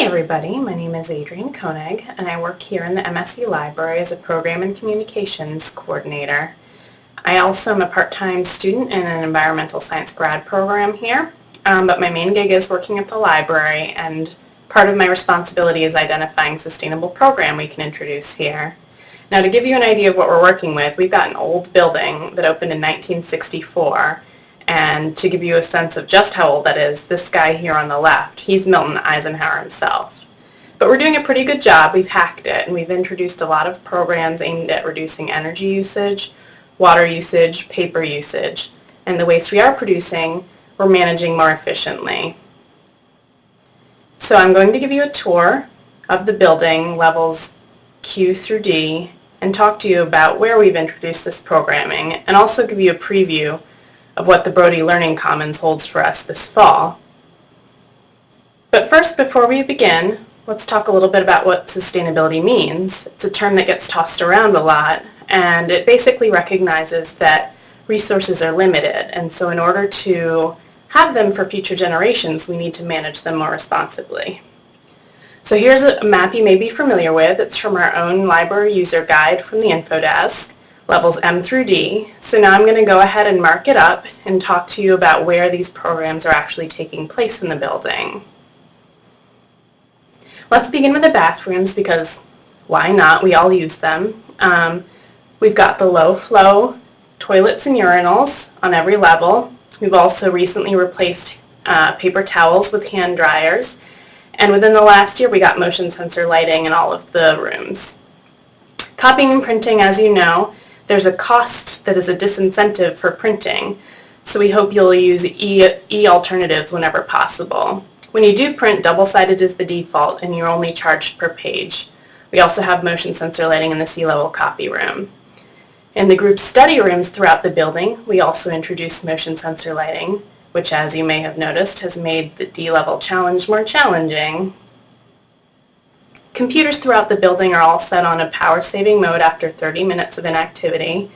everybody, my name is Adrienne Koenig and I work here in the MSE Library as a Program and Communications Coordinator. I also am a part-time student in an environmental science grad program here, but my main gig is working at the library, and part of my responsibility is identifying sustainable program we can introduce here. Now, to give you an idea of what we're working with, we've got an old building that opened in 1964. And to give you a sense of just how old that is, this guy here on the left, he's Milton Eisenhower himself. But we're doing a pretty good job. We've hacked it, and we've introduced a lot of programs aimed at reducing energy usage, water usage, paper usage, and the waste we are producing, we're managing more efficiently. So I'm going to give you a tour of the building, levels Q through D, and talk to you about where we've introduced this programming, and also give you a preview of what the Brody Learning Commons holds for us this fall. But first, before we begin, let's talk a little bit about what sustainability means. It's a term that gets tossed around a lot, and it basically recognizes that resources are limited, and so in order to have them for future generations, we need to manage them more responsibly. So here's a map you may be familiar with. It's from our own library user guide from the info desk, levels M through D. So now I'm going to go ahead and mark it up and talk to you about where these programs are actually taking place in the building. Let's begin with the bathrooms, because why not? We all use them. We've got the low flow toilets and urinals on every level. We've also recently replaced paper towels with hand dryers. And within the last year, we got motion sensor lighting in all of the rooms. Copying and printing, as you know, there's a cost that is a disincentive for printing, so we hope you'll use e-alternatives whenever possible. When you do print, double-sided is the default, and you're only charged per page. We also have motion sensor lighting in the C-level copy room. In the group study rooms throughout the building, we also introduced motion sensor lighting, which, as you may have noticed, has made the D-level challenge more challenging. Computers throughout the building are all set on a power-saving mode after 30 minutes of inactivity.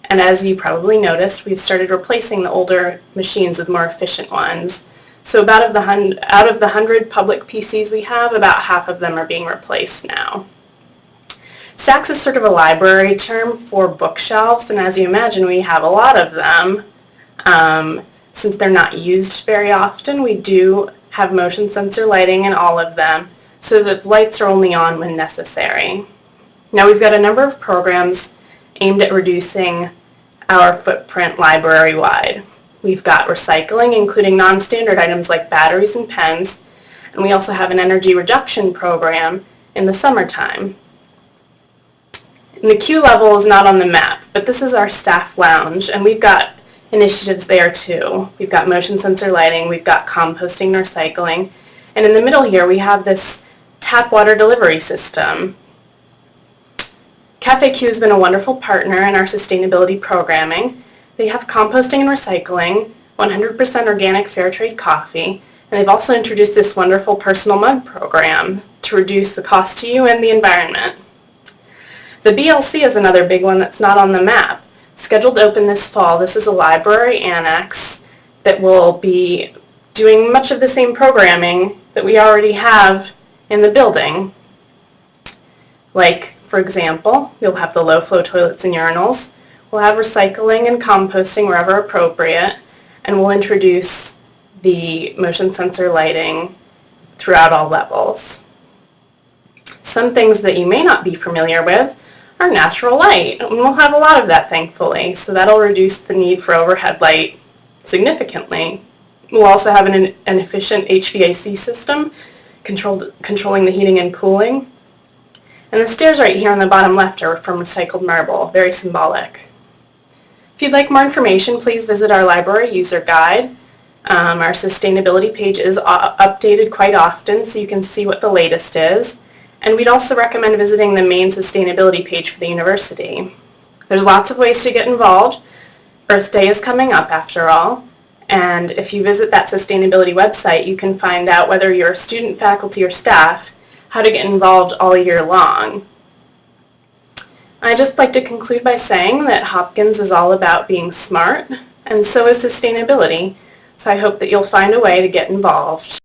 And as you probably noticed, we've started replacing the older machines with more efficient ones. So out of the 100 public PCs we have, about half of them are being replaced now. Stacks is sort of a library term for bookshelves, and as you imagine, we have a lot of them. Since they're not used very often, we do have motion sensor lighting in all of them, so that the lights are only on when necessary. Now, we've got a number of programs aimed at reducing our footprint library-wide. We've got recycling, including non-standard items like batteries and pens, and we also have an energy reduction program in the summertime. And the Q level is not on the map, but this is our staff lounge, and we've got initiatives there too. We've got motion sensor lighting, we've got composting and recycling, and in the middle here we have this tap water delivery system. Cafe Q has been a wonderful partner in our sustainability programming. They have composting and recycling, 100% organic fair trade coffee, and they've also introduced this wonderful personal mug program to reduce the cost to you and the environment. The BLC is another big one that's not on the map. Scheduled to open this fall, this is a library annex that will be doing much of the same programming that we already have in the building. Like, for example, we'll have the low-flow toilets and urinals, we'll have recycling and composting wherever appropriate, and we'll introduce the motion sensor lighting throughout all levels. Some things that you may not be familiar with are natural light, and we'll have a lot of that, thankfully, so that'll reduce the need for overhead light significantly. We'll also have an efficient HVAC system controlling the heating and cooling. And the stairs right here on the bottom left are from recycled marble, very symbolic. If you'd like more information, please visit our library user guide. Our sustainability page is updated quite often, so you can see what the latest is. And we'd also recommend visiting the main sustainability page for the university. There's lots of ways to get involved. Earth Day is coming up, after all. And if you visit that sustainability website, you can find out whether you're a student, faculty, or staff, how to get involved all year long. I'd just like to conclude by saying that Hopkins is all about being smart, and so is sustainability. So I hope that you'll find a way to get involved.